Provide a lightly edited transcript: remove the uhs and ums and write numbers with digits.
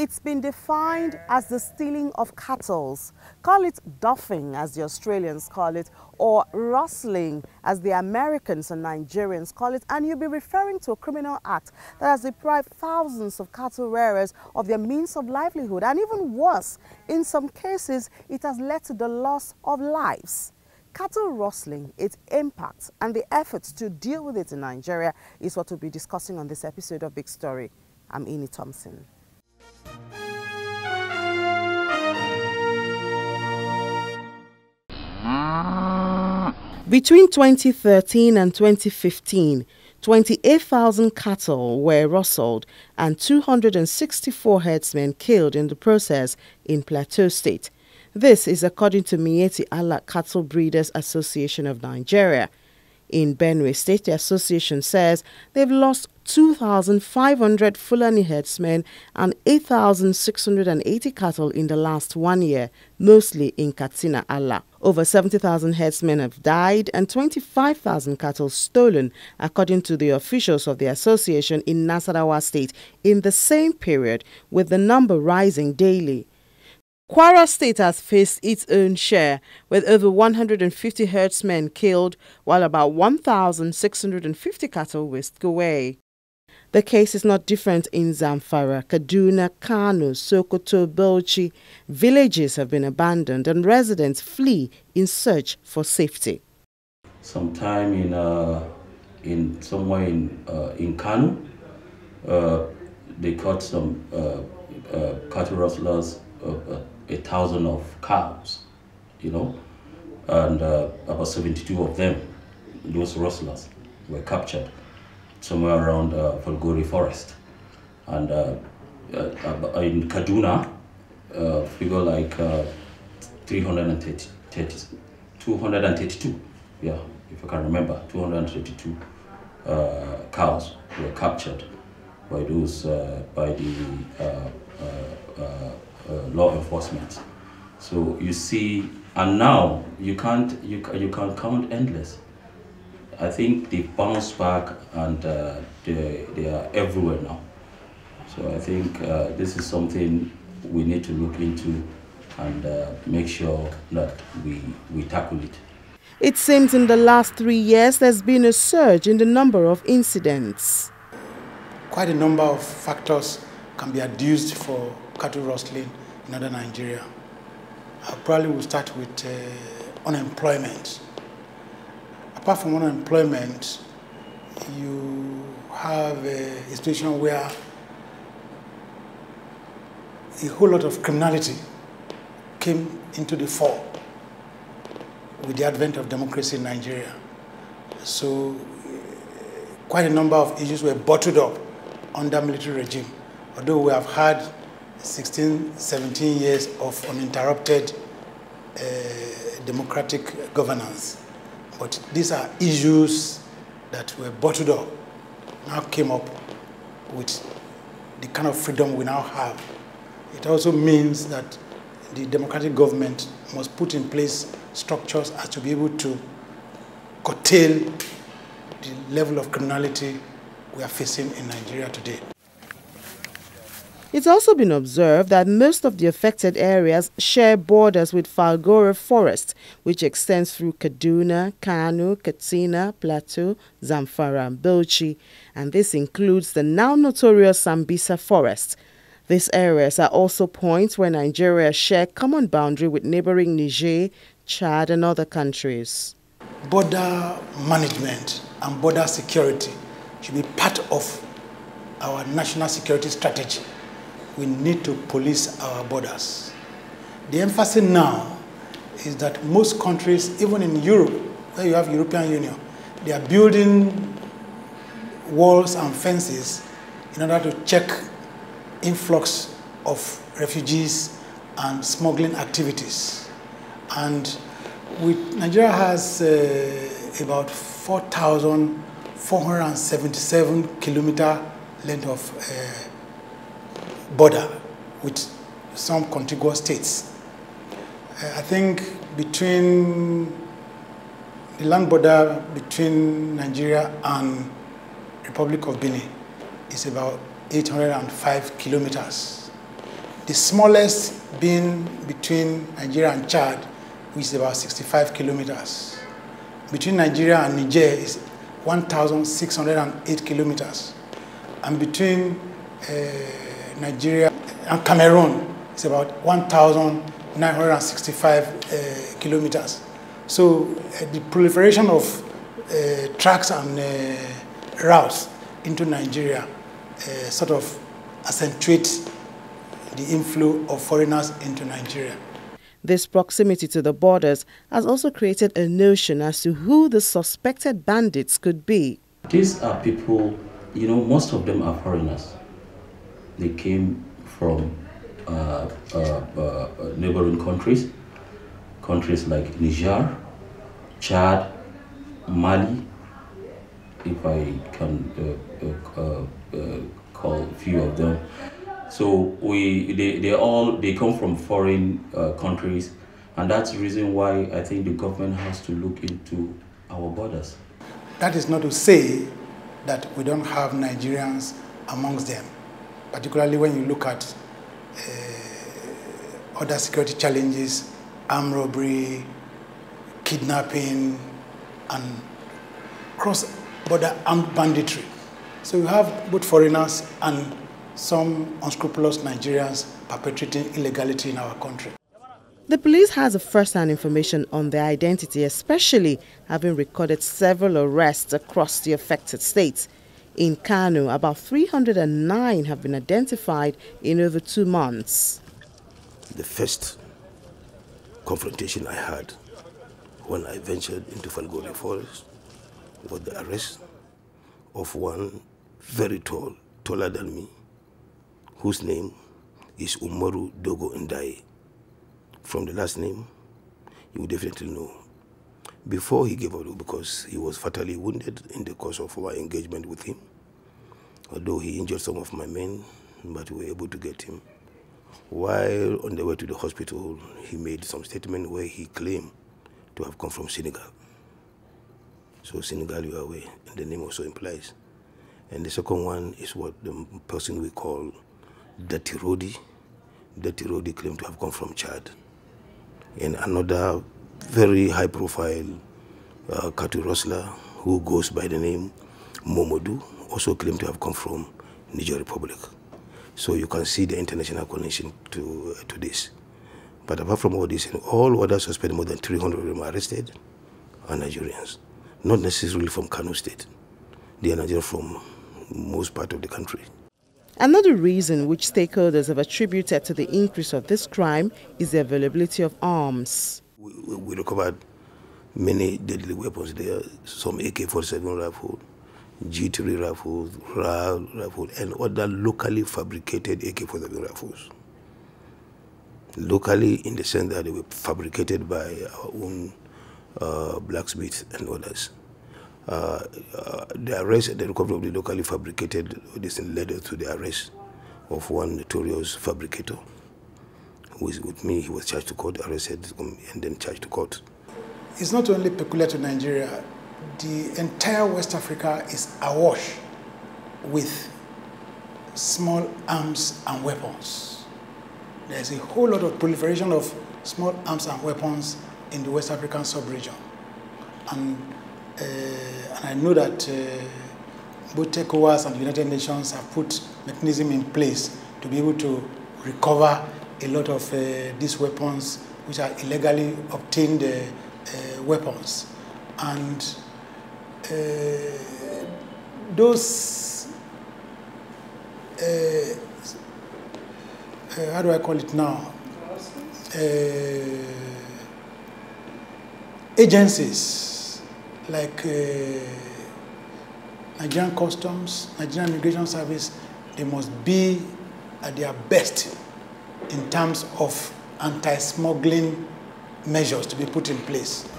It's been defined as the stealing of cattle. Call it duffing, as the Australians call it, or rustling, as the Americans and Nigerians call it, and you'll be referring to a criminal act that has deprived thousands of cattle rearers of their means of livelihood, and even worse, in some cases, it has led to the loss of lives. Cattle rustling, its impact, and the efforts to deal with it in Nigeria is what we'll be discussing on this episode of Big Story. I'm Eni Thompson. Between 2013 and 2015, 28,000 cattle were rustled and 264 herdsmen killed in the process in Plateau State. This is according to Miyetti Allah Cattle Breeders Association of Nigeria. In Benue State, the association says they've lost 2,500 Fulani herdsmen and 8,680 cattle in the last 1 year, mostly in Katsina Allah. Over 70,000 herdsmen have died and 25,000 cattle stolen, according to the officials of the association in Nasarawa State in the same period, with the number rising daily. Kwara State has faced its own share, with over 150 herdsmen killed, while about 1,650 cattle whisked away. The case is not different in Zamfara, Kaduna, Kano, Sokoto, Bauchi. Villages have been abandoned and residents flee in search for safety. Sometime in somewhere in Kano, they caught some cattle rustlers. 1,000 of cows, and about 72 of them, those rustlers, were captured somewhere around Falgore Forest. And in Kaduna, figure like 232, yeah, if I can remember, 232 cows were captured by those by the law enforcement. So you see, and now you can't count endless. I think they bounced back and they are everywhere now. So I think this is something we need to look into and make sure that we tackle it. It seems in the last 3 years there's been a surge in the number of incidents. Quite a number of factors can be adduced for cattle rustling in northern Nigeria. I probably will start with unemployment. Apart from unemployment, you have a situation where a whole lot of criminality came into the fore with the advent of democracy in Nigeria. So quite a number of issues were bottled up under military regime, although we have had 16, 17 years of uninterrupted democratic governance. But these are issues that were bottled up, now came up with the kind of freedom we now have. It also means that the democratic government must put in place structures as to be able to curtail the level of criminality we are facing in Nigeria today. It's also been observed that most of the affected areas share borders with Falgore Forest, which extends through Kaduna, Kano, Katsina, Plateau, Zamfara, and Bauchi, and this includes the now notorious Sambisa Forest. These areas are also points where Nigeria shares common boundary with neighboring Niger, Chad, and other countries. Border management and border security should be part of our national security strategy. We need to police our borders. The emphasis now is that most countries, even in Europe, where you have European Union, they are building walls and fences in order to check influx of refugees and smuggling activities. And Nigeria has about 4,477 kilometer length of border with some contiguous states. I think between the land border between Nigeria and Republic of Benin is about 805 kilometers. The smallest being between Nigeria and Chad, which is about 65 kilometers. Between Nigeria and Niger is 1,608 kilometers. And between Nigeria and Cameroon is about 1,965 kilometers. So the proliferation of tracks and routes into Nigeria sort of accentuates the inflow of foreigners into Nigeria. This proximity to the borders has also created a notion as to who the suspected bandits could be. These are people, you know, most of them are foreigners. They came from neighboring countries like Niger, Chad, Mali, if I can call a few of them. So they come from foreign countries, and that's the reason why I think the government has to look into our borders. That is not to say that we don't have Nigerians amongst them, particularly when you look at other security challenges, armed robbery, kidnapping, and cross-border armed banditry. So you have both foreigners and some unscrupulous Nigerians perpetrating illegality in our country. The police has a first-hand information on their identity, especially having recorded several arrests across the affected states. In Kano, about 309 have been identified in over 2 months. The first confrontation I had when I ventured into Falgore Forest was the arrest of one very tall, taller than me, whose name is Umaru Dogo Ndaye. From the last name, you will definitely know. Before he gave up, because he was fatally wounded in the course of our engagement with him, although he injured some of my men, but we were able to get him. While on the way to the hospital, he made some statement where he claimed to have come from Senegal. So Senegal, you are aware, and the name also implies. And the second one is what the person we call Dati Rodi. Dati Rodi claimed to have come from Chad. And another very high-profile cattle rustler who goes by the name Momodu also claimed to have come from Niger Republic. So you can see the international connection to this. But apart from all this, all other suspects, more than 300 of them are arrested, are Nigerians. Not necessarily from Kano State. They are Nigerians from most part of the country. Another reason which stakeholders have attributed to the increase of this crime is the availability of arms. We recovered many deadly weapons there, some AK-47 rifle, G3 rifles, RAL rifle, and other locally fabricated AK-47 rifles. Locally, in the sense that they were fabricated by our own blacksmiths and others. The arrest, the recovery of the locally fabricated, this led to the arrest of one notorious fabricator who is with me. He was charged to court, arrested, and then charged to court. It's not only peculiar to Nigeria. The entire West Africa is awash with small arms and weapons. There's a whole lot of proliferation of small arms and weapons in the West African sub-region. And I know that both ECOWAS and the United Nations have put mechanism in place to be able to recover a lot of these weapons, which are illegally obtained weapons. And those, how do I call it now? Agencies like Nigerian Customs, Nigerian Immigration Service, they must be at their best in terms of anti-smuggling measures to be put in place.